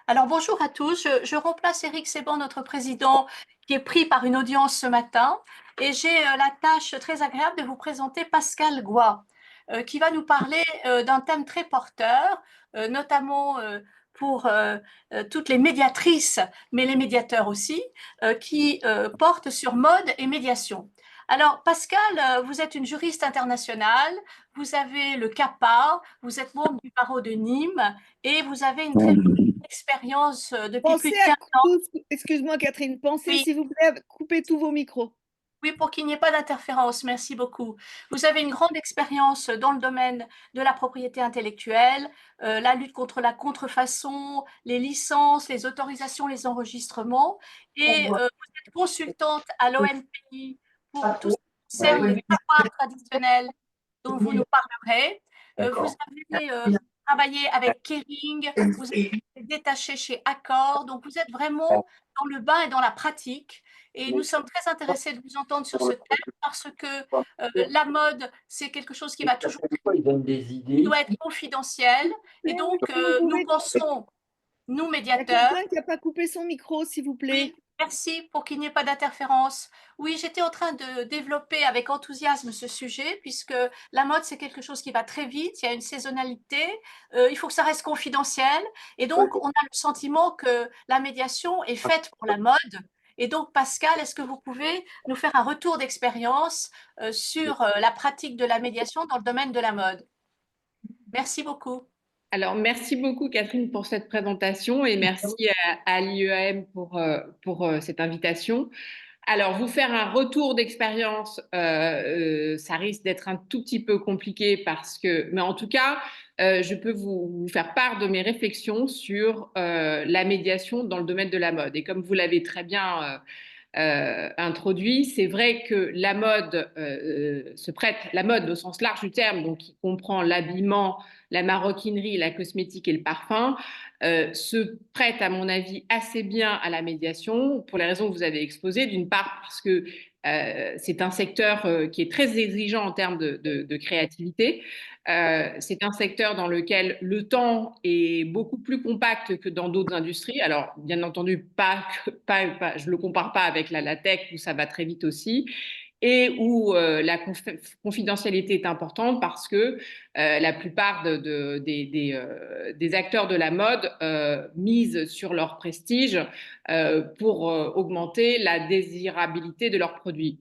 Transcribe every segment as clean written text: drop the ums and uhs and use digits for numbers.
Alors bonjour à tous, je remplace Éric Séban, notre président, qui est pris par une audience ce matin, et j'ai la tâche très agréable de vous présenter Pascal Goy, qui va nous parler d'un thème très porteur, notamment pour toutes les médiatrices, mais les médiateurs aussi, qui portent sur mode et médiation. Alors Pascal, vous êtes une juriste internationale, vous avez le CAPA, vous êtes membre du barreau de Nîmes et vous avez une très expérience depuis plus Pensez de à 15 ans. excuse-moi Catherine, pensez Oui, s'il vous plaît à couper tous vos micros. oui, pour qu'il n'y ait pas d'interférence. Merci beaucoup. Vous avez une grande expérience dans le domaine de la propriété intellectuelle, la lutte contre la contrefaçon, les licences, les autorisations, les enregistrements. Et vous êtes consultante à l'ONPI pour tout ce qui concerne les savoirs traditionnels dont vous nous parlerez. Vous avez travaillé avec Kering, vous avez été détaché chez Accor, donc vous êtes vraiment dans le bain et dans la pratique. Et nous sommes très intéressés de vous entendre sur ce thème parce que la mode, c'est quelque chose qui va toujours, qui doit être confidentiel. Et donc, Vous nous pouvez, pensons, nous il y a médiateurs, quelqu'un qui n'a pas coupé son micro, s'il vous oui, plaît. merci pour qu'il n'y ait pas d'interférence. Oui, j'étais en train de développer avec enthousiasme ce sujet, puisque la mode, c'est quelque chose qui va très vite, il y a une saisonnalité, il faut que ça reste confidentiel, et donc on a le sentiment que la médiation est faite pour la mode. Et donc, Pascal, est-ce que vous pouvez nous faire un retour d'expérience sur la pratique de la médiation dans le domaine de la mode? Merci beaucoup. Alors, merci beaucoup Catherine pour cette présentation et merci à l'IEAM pour cette invitation. Alors, vous faire un retour d'expérience, ça risque d'être un tout petit peu compliqué mais en tout cas, je peux vous faire part de mes réflexions sur la médiation dans le domaine de la mode. Et comme vous l'avez très bien introduit, c'est vrai que la mode se prête, la mode au sens large du terme, donc qui comprend l'habillement, la maroquinerie, la cosmétique et le parfum, se prête, à mon avis, assez bien à la médiation pour les raisons que vous avez exposées. D'une part, parce que c'est un secteur qui est très exigeant en termes de créativité. C'est un secteur dans lequel le temps est beaucoup plus compact que dans d'autres industries. Alors, bien entendu, je ne le compare pas avec la tech où ça va très vite aussi et où la confidentialité est importante parce que la plupart des acteurs de la mode misent sur leur prestige pour augmenter la désirabilité de leurs produits.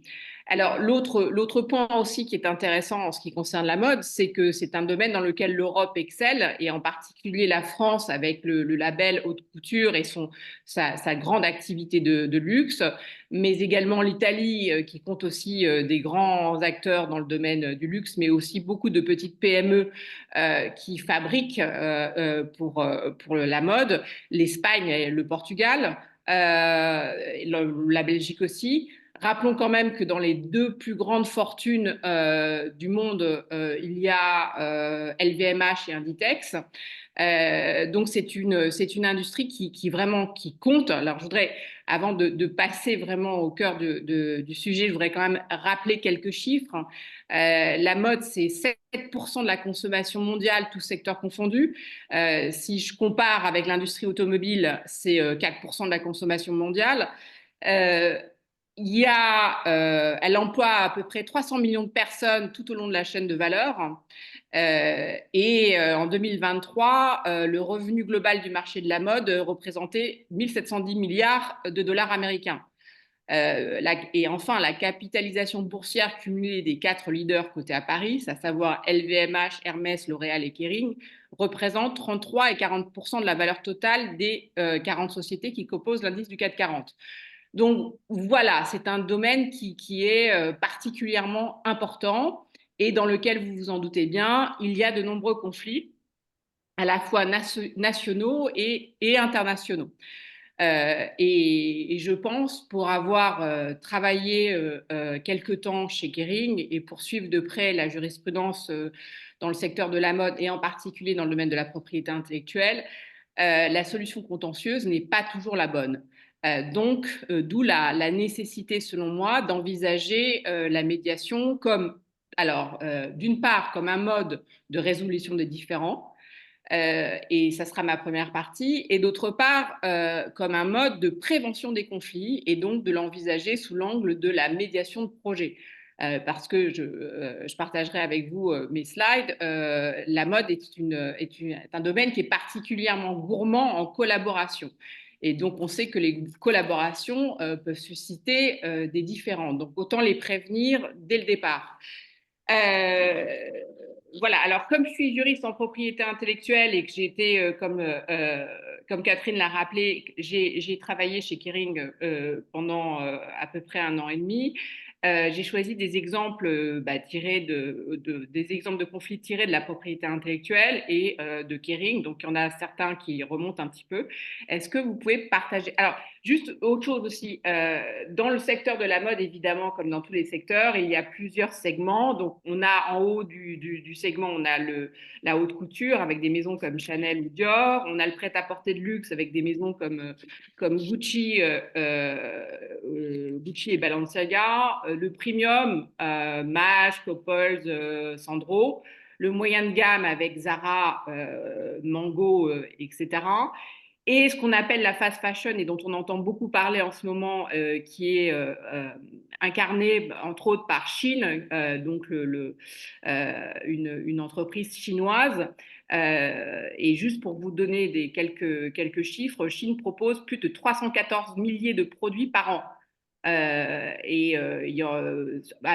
Alors, l'autre point aussi qui est intéressant en ce qui concerne la mode, c'est que c'est un domaine dans lequel l'Europe excelle, et en particulier la France avec le label haute couture et sa grande activité de luxe, mais également l'Italie qui compte aussi des grands acteurs dans le domaine du luxe, mais aussi beaucoup de petites PME qui fabriquent pour la mode, l'Espagne et le Portugal, la Belgique aussi. Rappelons quand même que dans les deux plus grandes fortunes du monde, il y a LVMH et Inditex. Donc c'est une industrie qui vraiment qui compte. Alors je voudrais, avant de passer vraiment au cœur du sujet, je voudrais quand même rappeler quelques chiffres. La mode, c'est 7% de la consommation mondiale, tout secteur confondu. Si je compare avec l'industrie automobile, c'est 4% de la consommation mondiale. Euh, Elle emploie à peu près 300 millions de personnes tout au long de la chaîne de valeur. En 2023, le revenu global du marché de la mode représentait 1710 milliards de dollars américains. Et enfin, la capitalisation boursière cumulée des 4 leaders cotés à Paris, à savoir LVMH, Hermès, L'Oréal et Kering, représente 33 et 40% de la valeur totale des 40 sociétés qui composent l'indice du CAC 40. Donc voilà, c'est un domaine qui est particulièrement important et dans lequel, vous vous en doutez bien, il y a de nombreux conflits, à la fois nationaux et internationaux. Et je pense, pour avoir travaillé quelque temps chez Kering et pour suivre de près la jurisprudence dans le secteur de la mode et en particulier dans le domaine de la propriété intellectuelle, la solution contentieuse n'est pas toujours la bonne. D'où la nécessité, selon moi, d'envisager la médiation comme, alors, d'une part, comme un mode de résolution des différends, Et ça sera ma première partie. Et d'autre part, comme un mode de prévention des conflits et donc de l'envisager sous l'angle de la médiation de projet. Parce que je partagerai avec vous mes slides. La mode est un domaine qui est particulièrement gourmand en collaboration. Et donc, on sait que les collaborations peuvent susciter des différends. Donc, autant les prévenir dès le départ. Voilà, alors comme je suis juriste en propriété intellectuelle et que j'ai été, comme Catherine l'a rappelé, j'ai travaillé chez Kering pendant à peu près 1 an et demi. J'ai choisi des exemples tirés des exemples de conflits tirés de la propriété intellectuelle et de Kering. Donc, il y en a certains qui remontent un petit peu. Est-ce que vous pouvez partager? Alors, juste autre chose aussi, dans le secteur de la mode, évidemment, comme dans tous les secteurs, il y a plusieurs segments. Donc, on a en haut du segment, on a la haute couture avec des maisons comme Chanel ou Dior. On a le prêt-à-porter de luxe avec des maisons comme Gucci, Gucci et Balenciaga. Le premium, Maje, Coppels, Sandro. Le moyen de gamme avec Zara, Mango, etc. Et ce qu'on appelle la fast fashion et dont on entend beaucoup parler en ce moment, qui est incarnée entre autres par Shein, donc une entreprise chinoise. Et juste pour vous donner quelques chiffres, Shein propose plus de 314 milliers de produits par an. À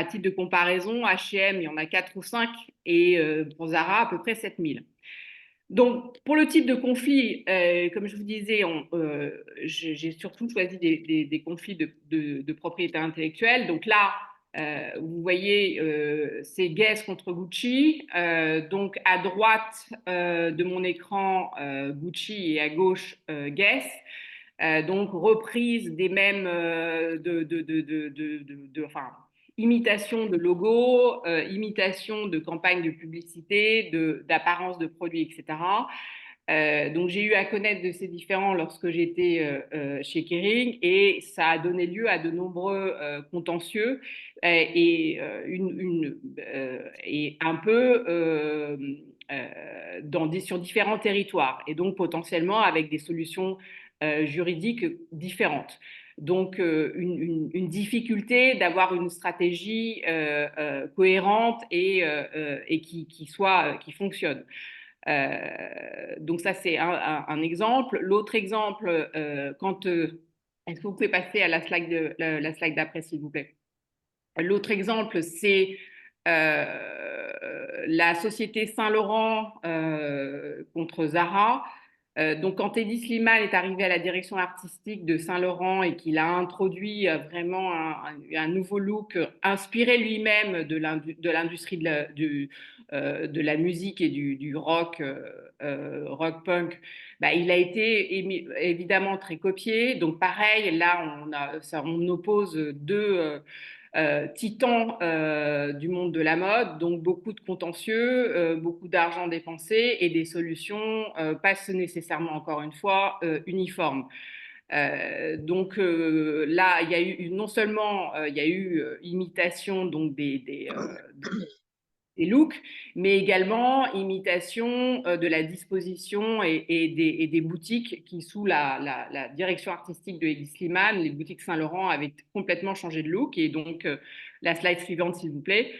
titre de comparaison, H&M, il y en a 4 ou 5 et pour Zara, à peu près 7000. Donc, pour le type de conflit, comme je vous disais, j'ai surtout choisi des conflits de propriété intellectuelle. Donc là, vous voyez, c'est Guess contre Gucci. Donc, à droite de mon écran, Gucci et à gauche, Guess. Donc, reprise des mêmes enfin, imitation de logos, imitation de campagnes de publicité, d'apparence de produits, etc. Donc, j'ai eu à connaître de ces différends lorsque j'étais chez Kering et ça a donné lieu à de nombreux contentieux et un peu sur différents territoires et donc potentiellement avec des solutions juridiques différentes. Donc, une difficulté d'avoir une stratégie cohérente et qui fonctionne. Donc ça, c'est un exemple. L'autre exemple, est-ce que vous pouvez passer à la slide d'après, s'il vous plaît? L'autre exemple, c'est la société Saint-Laurent contre Zara. Donc, quand Eddie Slimane est arrivé à la direction artistique de Saint-Laurent et qu'il a introduit vraiment un nouveau look inspiré lui-même de l'industrie de la musique et du rock, rock punk, il a été évidemment très copié. Donc, pareil, là, on oppose deux titans du monde de la mode, donc beaucoup de contentieux, beaucoup d'argent dépensé et des solutions pas nécessairement, encore une fois, uniformes. Donc là, il y a eu non seulement il y a eu imitation donc des looks, mais également imitation de la disposition et des boutiques qui, sous la direction artistique de Eddie Slimane, les boutiques Saint-Laurent avaient complètement changé de look. Et donc, la slide suivante, s'il vous plaît.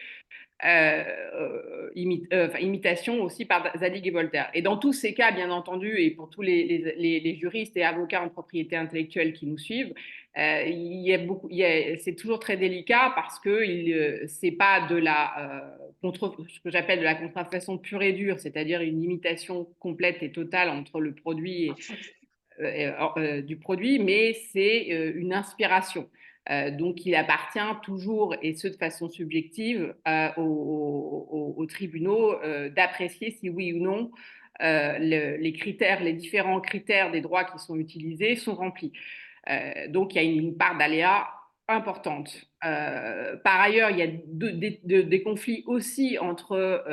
Imitation aussi par Zadig et Voltaire. Et dans tous ces cas, bien entendu, et pour tous les juristes et avocats en propriété intellectuelle qui nous suivent, c'est toujours très délicat parce que c'est pas de ce que j'appelle de la contrefaçon pure et dure, c'est-à-dire une imitation complète et totale entre le produit du produit, mais c'est une inspiration. Donc, il appartient toujours, et ce de façon subjective, aux tribunaux d'apprécier si oui ou non les différents critères des droits qui sont utilisés sont remplis. Donc, il y a une part d'aléa importante. Par ailleurs, il y a des conflits aussi entre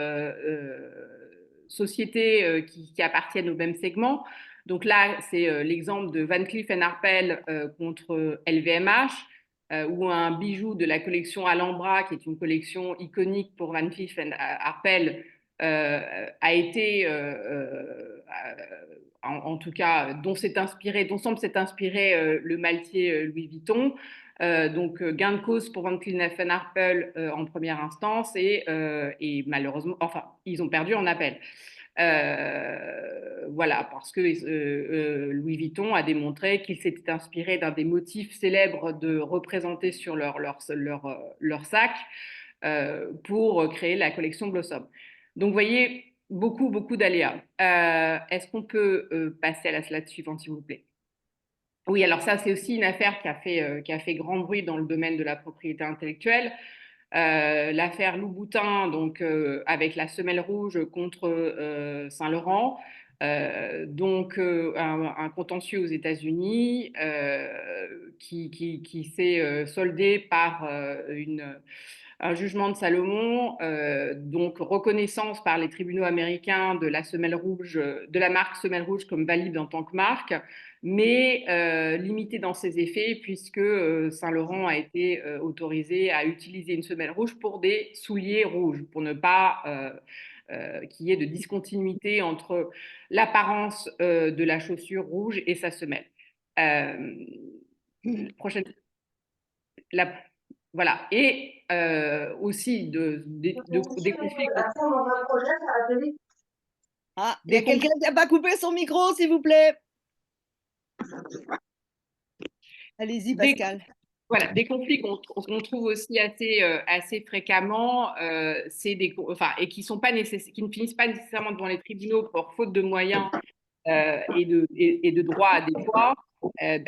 sociétés qui appartiennent au même segment. Donc là, c'est l'exemple de Van Cleef & Arpels contre LVMH, ou un bijou de la collection Alhambra, qui est une collection iconique pour Van Cleef & Arpels, a été, en tout cas, dont semble s'être inspiré le maltier Louis Vuitton. Donc, gain de cause pour Van Cleef & Arpels en première instance et malheureusement, enfin, ils ont perdu en appel. Voilà, parce que Louis Vuitton a démontré qu'il s'était inspiré d'un des motifs célèbres de représenter sur leur sac pour créer la collection Blossom. Donc, vous voyez, beaucoup d'aléas. Est-ce qu'on peut passer à la slide suivante, s'il vous plaît? Oui, alors ça, c'est aussi une affaire qui a fait grand bruit dans le domaine de la propriété intellectuelle. L'affaire Louboutin, donc avec la semelle rouge contre Saint-Laurent, donc un contentieux aux États-Unis qui s'est soldé par un jugement de Salomon, donc reconnaissance par les tribunaux américains de la semelle rouge, de la marque semelle rouge comme valide en tant que marque, mais limité dans ses effets puisque Saint-Laurent a été autorisé à utiliser une semelle rouge pour des souliers rouges, pour ne pas qu'il y ait de discontinuité entre l'apparence de la chaussure rouge et sa semelle. Prochaine. Voilà. Et aussi des conflits. Ah, il y a quelqu'un qui n'a pas coupé son micro, s'il vous plaît. Allez-y, Pascal. Voilà, des conflits qu'on trouve aussi assez fréquemment, et qui ne finissent pas nécessairement devant les tribunaux pour faute de moyens et de droits adéquats. C'est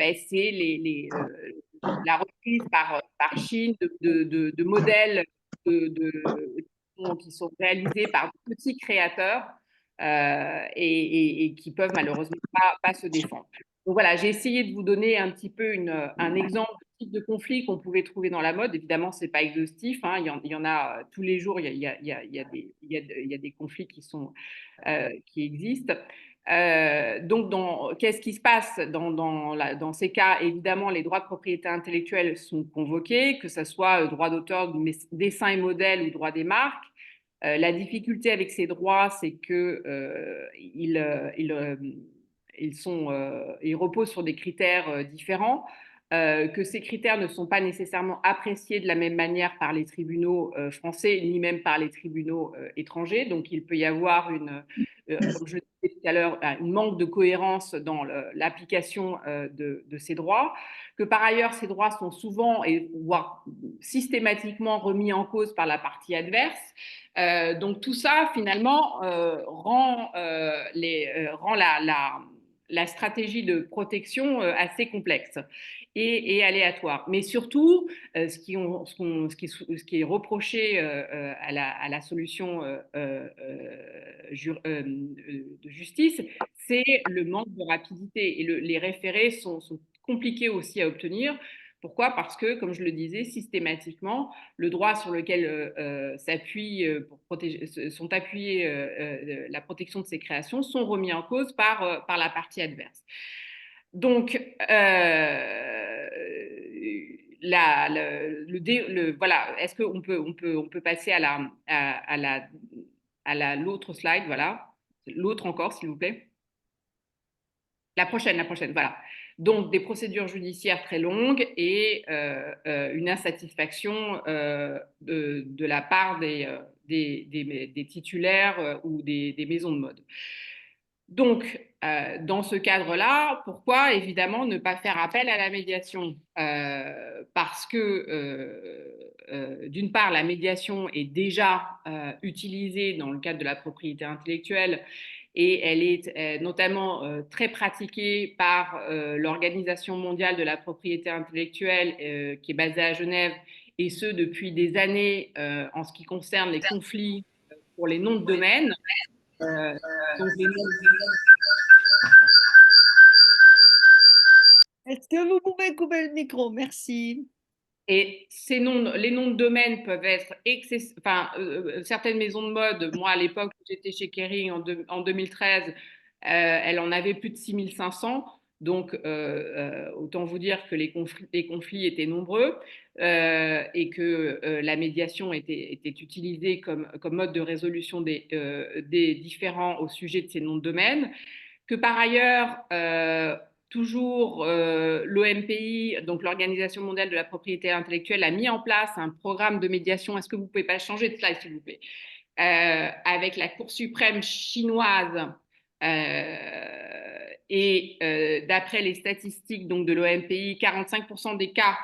la reprise par Chine de modèles qui sont réalisés par de petits créateurs et qui peuvent malheureusement pas se défendre. Donc voilà, j'ai essayé de vous donner un petit peu un exemple de type de conflit qu'on pouvait trouver dans la mode. Évidemment, ce n'est pas exhaustif, hein. Il y en a tous les jours, il y a des conflits qui existent. Donc, qu'est-ce qui se passe dans ces cas? Évidemment, les droits de propriété intellectuelle sont convoqués, que ce soit droit d'auteur, dessin et modèle ou droit des marques. La difficulté avec ces droits, c'est que ils reposent sur des critères différents, que ces critères ne sont pas nécessairement appréciés de la même manière par les tribunaux français, ni même par les tribunaux étrangers. Donc, il peut y avoir comme je le disais tout à l'heure, un manque de cohérence dans l'application de ces droits, que par ailleurs, ces droits sont souvent, voire systématiquement remis en cause par la partie adverse. Donc tout ça, finalement, rend la stratégie de protection assez complexe et aléatoire. Mais surtout, ce qui est reproché à la solution de justice, c'est le manque de rapidité. Et les référés sont compliqués aussi à obtenir. Pourquoi? Parce que, comme je le disais, systématiquement, le droit sur lequel sont appuyées la protection de ces créations sont remis en cause par la partie adverse. Donc, voilà, est-ce qu'on peut passer à l'autre slide, voilà, l'autre encore, s'il vous plaît. La prochaine, voilà. Donc, des procédures judiciaires très longues et une insatisfaction de la part des titulaires ou des maisons de mode. Donc, dans ce cadre-là, pourquoi évidemment ne pas faire appel à la médiation? Parce que, d'une part, la médiation est déjà utilisée dans le cadre de la propriété intellectuelle et elle est notamment très pratiquée par l'Organisation mondiale de la propriété intellectuelle qui est basée à Genève, et ce depuis des années en ce qui concerne les conflits pour les noms de domaine. Donc Est-ce que vous pouvez couper le micro? Merci. Et les noms de domaine peuvent être certaines maisons de mode. Moi, à l'époque où j'étais chez Kering en 2013, elle en avait plus de 6500. Donc, autant vous dire que les conflits étaient nombreux et que la médiation était utilisée comme mode de résolution des différends au sujet de ces noms de domaine. Que par ailleurs, toujours l'OMPI, donc l'Organisation mondiale de la propriété intellectuelle, a mis en place un programme de médiation. Est-ce que vous pouvez pas changer de slide, s'il vous plaît? Avec la Cour suprême chinoise. Et d'après les statistiques donc, de l'OMPI, 45% des cas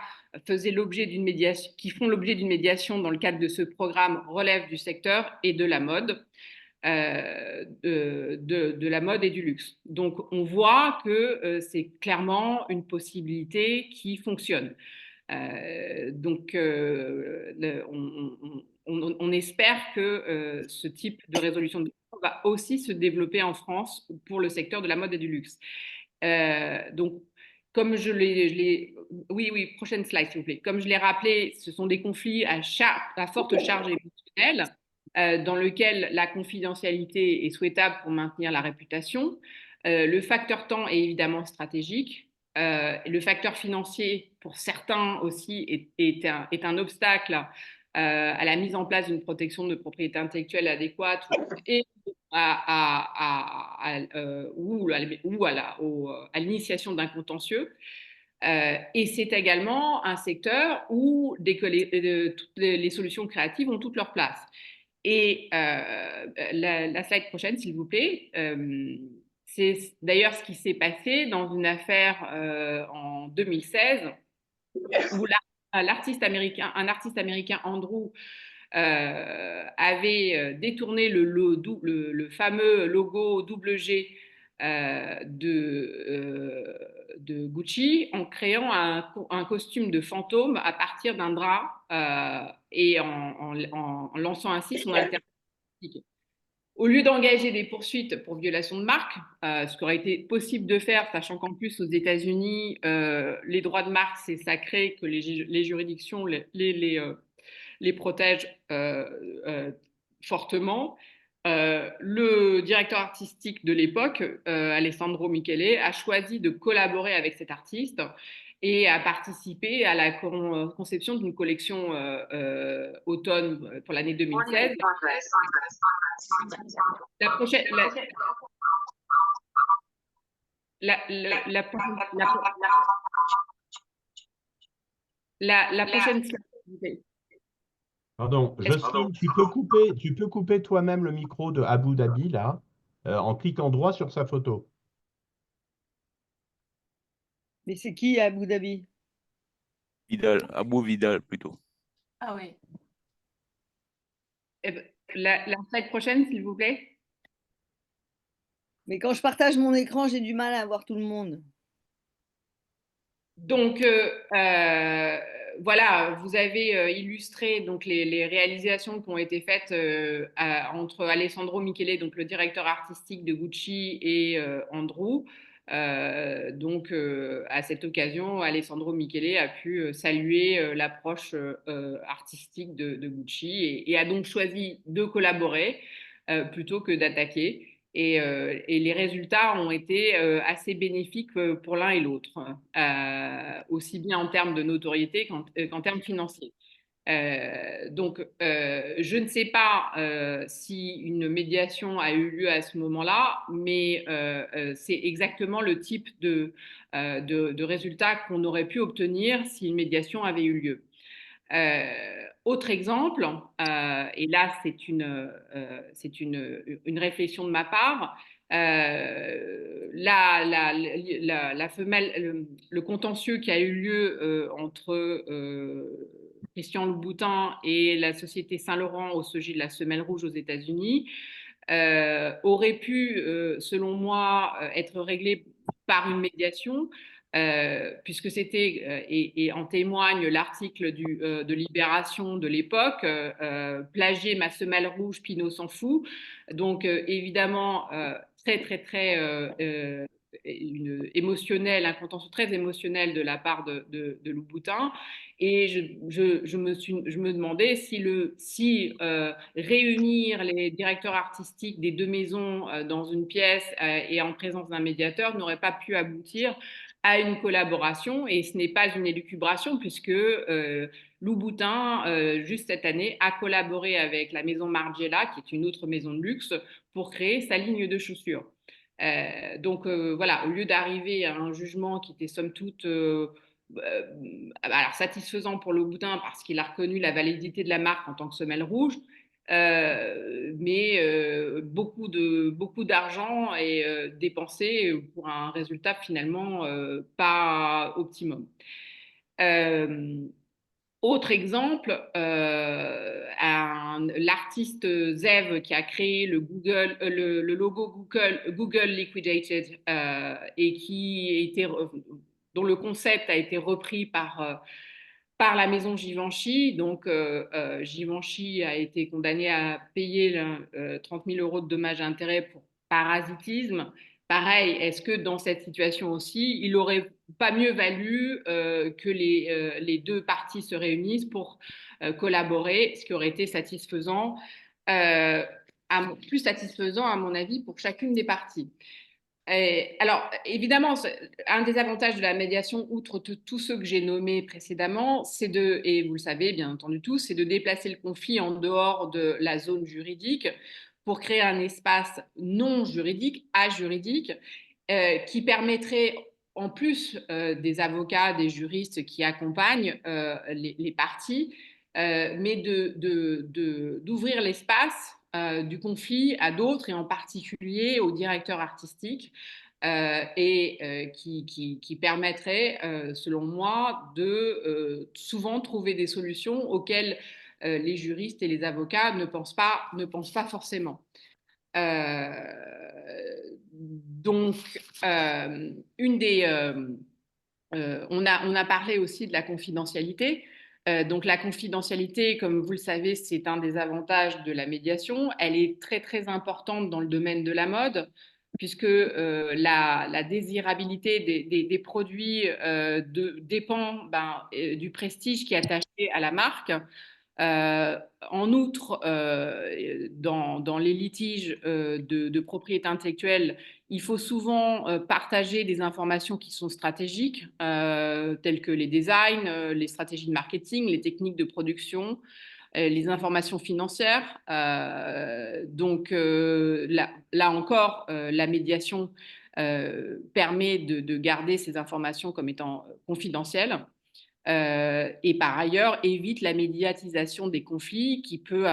faisaient l'objet d'une médiation, qui font l'objet d'une médiation dans le cadre de ce programme relèvent du secteur et de la mode. De la mode et du luxe. Donc, on voit que c'est clairement une possibilité qui fonctionne. Donc, on espère que ce type de résolution de conflit va aussi se développer en France pour le secteur de la mode et du luxe. Donc, comme je l'ai, oui, prochaine slide, s'il vous plaît. Comme je l'ai rappelé, ce sont des conflits à forte charge émotionnelle, dans lequel la confidentialité est souhaitable pour maintenir la réputation. Le facteur temps est évidemment stratégique. Le facteur financier, pour certains aussi, est un obstacle à la mise en place d'une protection de propriété intellectuelle adéquate et à l'initiation d'un contentieux. Et c'est également un secteur où toutes les solutions créatives ont toute leur place. Et la slide prochaine, s'il vous plaît. C'est d'ailleurs ce qui s'est passé dans une affaire en 2016 où un artiste américain, Andrew, avait détourné le fameux logo double G de Gucci en créant un costume de fantôme à partir d'un drap et en lançant ainsi son alternative. Au lieu d'engager des poursuites pour violation de marque, ce qui aurait été possible de faire, sachant qu'en plus aux États-Unis, les droits de marque, c'est sacré, que les juridictions les protègent fortement. Le directeur artistique de l'époque, Alessandro Michele, a choisi de collaborer avec cet artiste et a participé à la conception d'une collection automne pour l'année 2016. La prochaine, la prochaine slide. Pardon, Jocelyne, tu peux couper toi-même le micro de Abu Dhabi, là, en cliquant droit sur sa photo. Mais c'est qui Abu Dhabi? Vidal, Abu Vidal plutôt. Ah oui. La slide prochaine, s'il vous plaît. Mais quand je partage mon écran, j'ai du mal à voir tout le monde. Donc, voilà, vous avez illustré donc, les réalisations qui ont été faites entre Alessandro Michele, donc le directeur artistique de Gucci, et Andrew. Donc, à cette occasion, Alessandro Michele a pu saluer l'approche artistique de Gucci et a donc choisi de collaborer plutôt que d'attaquer. Et les résultats ont été assez bénéfiques pour l'un et l'autre, aussi bien en termes de notoriété qu'en termes financiers. Donc, je ne sais pas si une médiation a eu lieu à ce moment-là, mais c'est exactement le type de résultats qu'on aurait pu obtenir si une médiation avait eu lieu. Autre exemple, et là c'est une réflexion de ma part, le contentieux qui a eu lieu entre Christian Louboutin et la société Saint-Laurent au sujet de la semelle rouge aux États-Unis aurait pu, selon moi, être réglé par une médiation. Puisque c'était, et en témoigne l'article de Libération de l'époque, plagier ma semelle rouge, Pinot s'en fout. Donc, évidemment, très un contentieux très émotionnel de la part de Louboutin. Et je me demandais si réunir les directeurs artistiques des deux maisons dans une pièce et en présence d'un médiateur n'aurait pas pu aboutir à une collaboration. Et ce n'est pas une élucubration, puisque Louboutin, juste cette année, a collaboré avec la maison Margiela, qui est une autre maison de luxe, pour créer sa ligne de chaussures. Donc voilà, au lieu d'arriver à un jugement qui était somme toute alors satisfaisant pour Louboutin parce qu'il a reconnu la validité de la marque en tant que semelle rouge, mais beaucoup d'argent est dépensé pour un résultat finalement pas optimum. Autre exemple, l'artiste Zev qui a créé le logo Google Liquidated et dont le concept a été repris par la maison Givenchy. Donc, Givenchy a été condamné à payer 30 000 € de dommages et intérêts pour parasitisme. Pareil, est-ce que dans cette situation aussi, il n'aurait pas mieux valu que les deux parties se réunissent pour collaborer, ce qui aurait été satisfaisant, plus satisfaisant à mon avis pour chacune des parties. Alors, évidemment, un des avantages de la médiation, outre tous ceux que j'ai nommés précédemment, et vous le savez bien entendu tous, c'est de déplacer le conflit en dehors de la zone juridique pour créer un espace non juridique, ajuridique, qui permettrait, en plus des avocats, des juristes qui accompagnent les parties, mais d'ouvrir l'espace du conflit à d'autres et en particulier aux directeurs artistiques qui permettrait, selon moi, de souvent trouver des solutions auxquelles les juristes et les avocats ne pensent pas forcément. Donc, on a parlé aussi de la confidentialité. Donc la confidentialité, comme vous le savez, c'est un des avantages de la médiation. Elle est très, très importante dans le domaine de la mode, puisque la désirabilité des produits dépend du prestige qui est attaché à la marque. En outre, dans les litiges de propriété intellectuelle, il faut souvent partager des informations qui sont stratégiques, telles que les designs, les stratégies de marketing, les techniques de production, les informations financières. Donc là encore, la médiation permet de garder ces informations comme étant confidentielles. Et par ailleurs, évite la médiatisation des conflits qui peut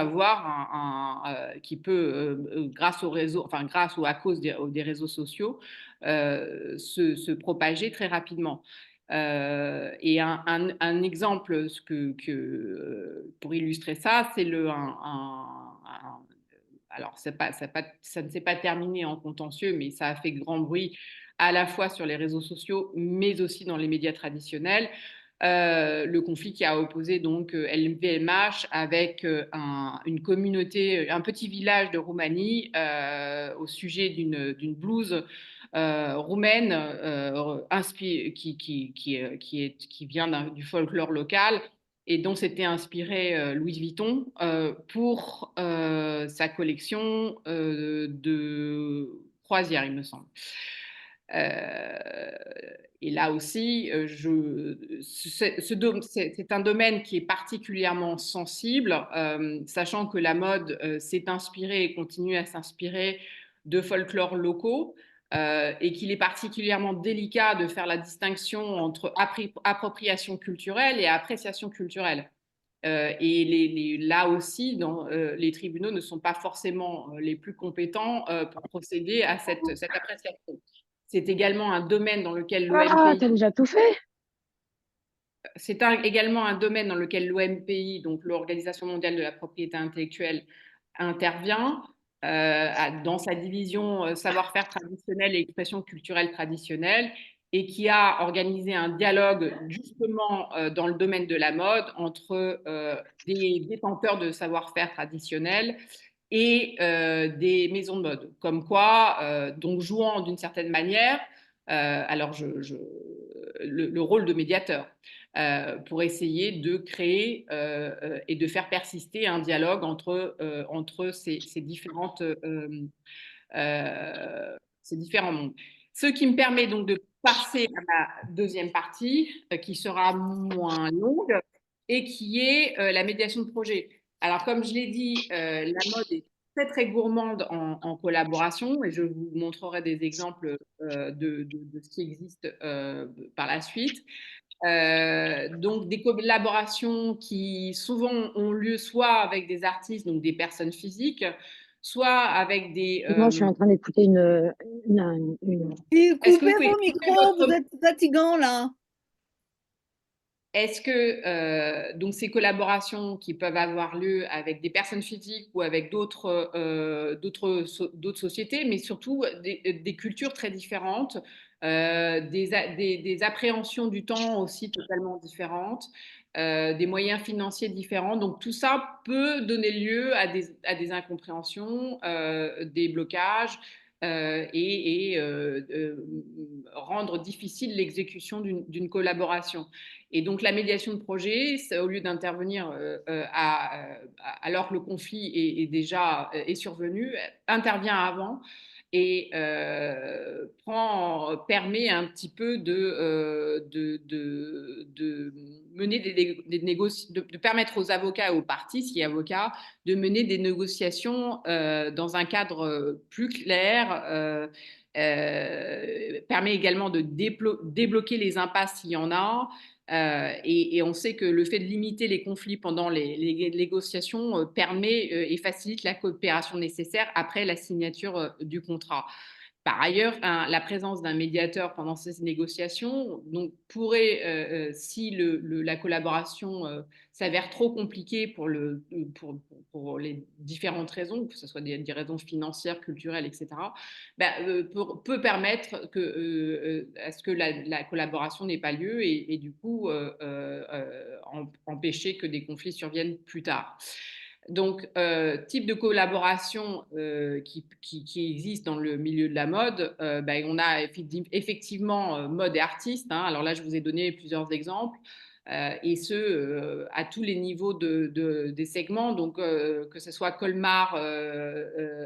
grâce au réseau, enfin grâce ou à cause des réseaux sociaux, se propager très rapidement. Et un exemple pour illustrer ça, c'est alors ça ne s'est pas terminé en contentieux, mais ça a fait grand bruit à la fois sur les réseaux sociaux, mais aussi dans les médias traditionnels. Le conflit qui a opposé donc LVMH avec une communauté, un petit village de Roumanie au sujet d'une blouse roumaine qui vient du folklore local et dont s'était inspiré Louis Vuitton pour sa collection de croisière, il me semble. Et là aussi, c'est un domaine qui est particulièrement sensible, sachant que la mode s'est inspirée et continue à s'inspirer de folklore locaux, et qu'il est particulièrement délicat de faire la distinction entre appropriation culturelle et appréciation culturelle. Et là aussi, les tribunaux ne sont pas forcément les plus compétents pour procéder à cette appréciation. C'est également un domaine dans lequel Ah, t'as déjà tout fait? C'est également un domaine dans lequel l'OMPI, donc l'Organisation mondiale de la propriété intellectuelle, intervient dans sa division savoir-faire traditionnel et expression culturelle traditionnelle, et qui a organisé un dialogue justement dans le domaine de la mode entre des détenteurs de savoir-faire traditionnel et des maisons de mode. Comme quoi, donc jouant d'une certaine manière, alors le rôle de médiateur, pour essayer de créer et de faire persister un dialogue entre ces différents mondes. Ce qui me permet donc de passer à ma deuxième partie, qui sera moins longue et qui est la médiation de projet. Alors, comme je l'ai dit, la mode est très, très gourmande en collaboration et je vous montrerai des exemples de ce qui existe par la suite. Donc, des collaborations qui souvent ont lieu soit avec des artistes, donc des personnes physiques, soit avec des... Moi, je suis en train d'écouter une... Est-ce que vous Coupez pouvez vos micros, vous êtes fatigants là. Est-ce que donc ces collaborations qui peuvent avoir lieu avec des personnes physiques ou avec d'autres sociétés, mais surtout des cultures très différentes, des appréhensions du temps aussi totalement différentes, des moyens financiers différents. Donc tout ça peut donner lieu à des incompréhensions, des blocages. Rendre difficile l'exécution d'une collaboration. Et donc, la médiation de projet, au lieu d'intervenir alors que le conflit est survenu, intervient avant et permet un petit peu de mener des négociations, de permettre aux avocats et aux parties, si avocats, de mener des négociations dans un cadre plus clair. Permet également de débloquer les impasses s'il y en a. Et on sait que le fait de limiter les conflits pendant les négociations permet et facilite la coopération nécessaire après la signature du contrat. Par ailleurs, la présence d'un médiateur pendant ces négociations donc, pourrait, si la collaboration s'avère trop compliquée pour les différentes raisons, que ce soit des raisons financières, culturelles, etc., peut permettre à ce que la collaboration n'ait pas lieu et du coup empêcher que des conflits surviennent plus tard. Donc, type de collaboration qui existe dans le milieu de la mode, on a effectivement mode et artistes. Hein. Alors là, je vous ai donné plusieurs exemples. Et ce, à tous les niveaux des segments, donc que ce soit Colmar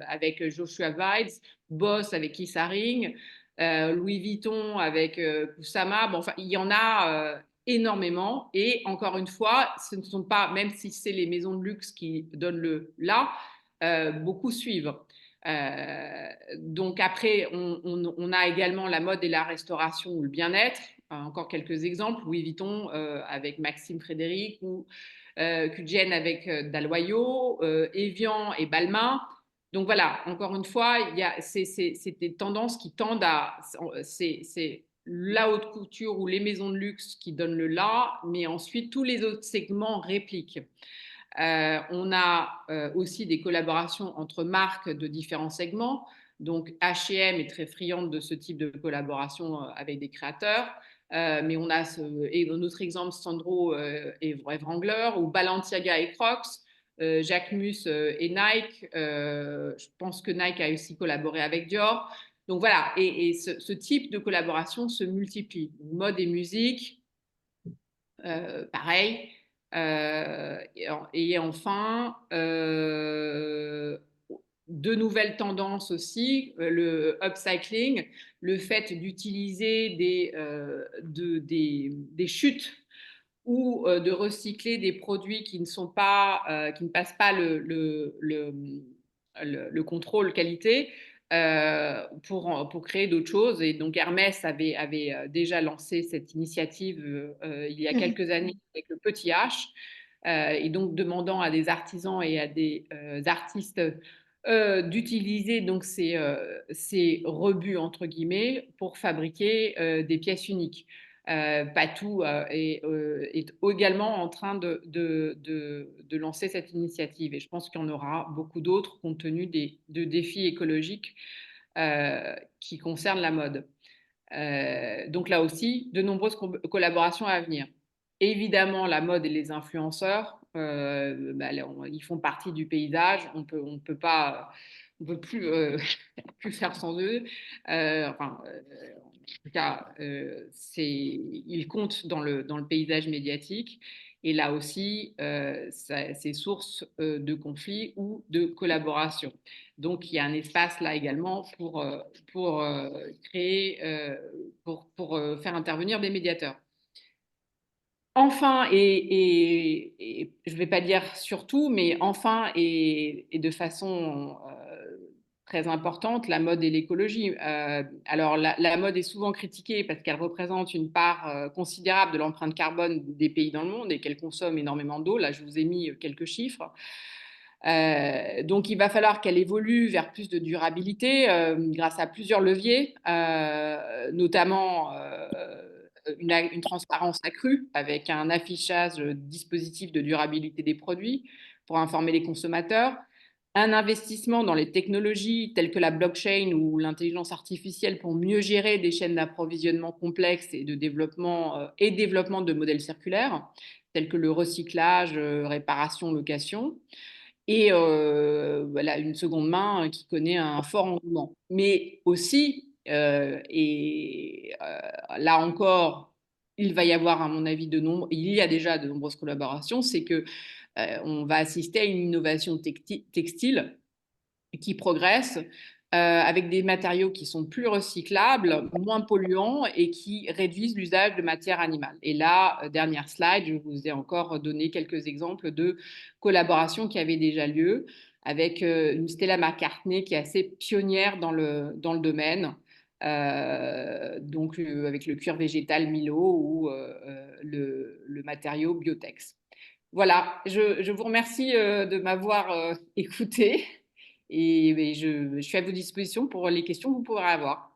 avec Joshua Weitz, Boss avec Keith Haring, Louis Vuitton avec Kusama, bon, enfin, il y en a énormément. Et encore une fois, ce ne sont pas, même si c'est les maisons de luxe qui donnent le là, beaucoup suivent. Donc après, on a également la mode et la restauration ou le bien-être. Encore quelques exemples. Louis Vuitton avec Maxime Frédéric ou Kudjen avec Dalloyo, Evian et Balmain. Donc voilà, encore une fois, c'est des tendances qui tendent à... C'est la haute couture ou les maisons de luxe qui donnent le là, mais ensuite tous les autres segments répliquent. On a aussi des collaborations entre marques de différents segments. Donc H&M est très friande de ce type de collaboration avec des créateurs. Mais on a un autre exemple, Sandro et Wrangler, ou Balenciaga et Crocs, Jacquemus et Nike. Je pense que Nike a aussi collaboré avec Dior. Donc voilà, et ce type de collaboration se multiplie. Mode et musique, pareil. Et enfin, de nouvelles tendances aussi, le upcycling, le fait d'utiliser des chutes ou de recycler des produits qui ne passent pas le contrôle qualité pour créer d'autres choses. Et donc Hermès avait déjà lancé cette initiative il y a quelques années avec le petit H, et donc demandant à des artisans et à des artistes d'utiliser donc ces rebuts entre guillemets pour fabriquer des pièces uniques. Patou est également en train de lancer cette initiative et je pense qu'il y en aura beaucoup d'autres compte tenu de défis écologiques qui concernent la mode. Donc là aussi, de nombreuses collaborations à venir. Évidemment, la mode et les influenceurs, ils font partie du paysage. On peut pas, on peut plus, plus faire sans eux. tout cas, il compte dans le paysage médiatique. Et là aussi, c'est source de conflits ou de collaboration. Donc, il y a un espace là également pour créer, pour faire intervenir des médiateurs. Enfin, et je ne vais pas dire surtout, mais enfin et de façon très importante, la mode et l'écologie. Alors, la mode est souvent critiquée parce qu'elle représente une part considérable de l'empreinte carbone des pays dans le monde et qu'elle consomme énormément d'eau. Là, je vous ai mis quelques chiffres. Donc, il va falloir qu'elle évolue vers plus de durabilité grâce à plusieurs leviers, notamment une transparence accrue avec un affichage dispositif de durabilité des produits pour informer les consommateurs, un investissement dans les technologies telles que la blockchain ou l'intelligence artificielle pour mieux gérer des chaînes d'approvisionnement complexes et de développement de modèles circulaires tels que le recyclage, réparation, location. Et voilà, une seconde main qui connaît un fort engouement. Mais aussi, là encore, il va y avoir, à mon avis, il y a déjà de nombreuses collaborations, c'est que on va assister à une innovation textile qui progresse avec des matériaux qui sont plus recyclables, moins polluants et qui réduisent l'usage de matières animales. Et là, dernière slide, je vous ai encore donné quelques exemples de collaborations qui avaient déjà lieu avec une Stella McCartney qui est assez pionnière dans le domaine. Donc avec le cuir végétal Milo ou le matériau Biotex. Voilà, je vous remercie de m'avoir écouté et je suis à vos dispositions pour les questions que vous pourrez avoir.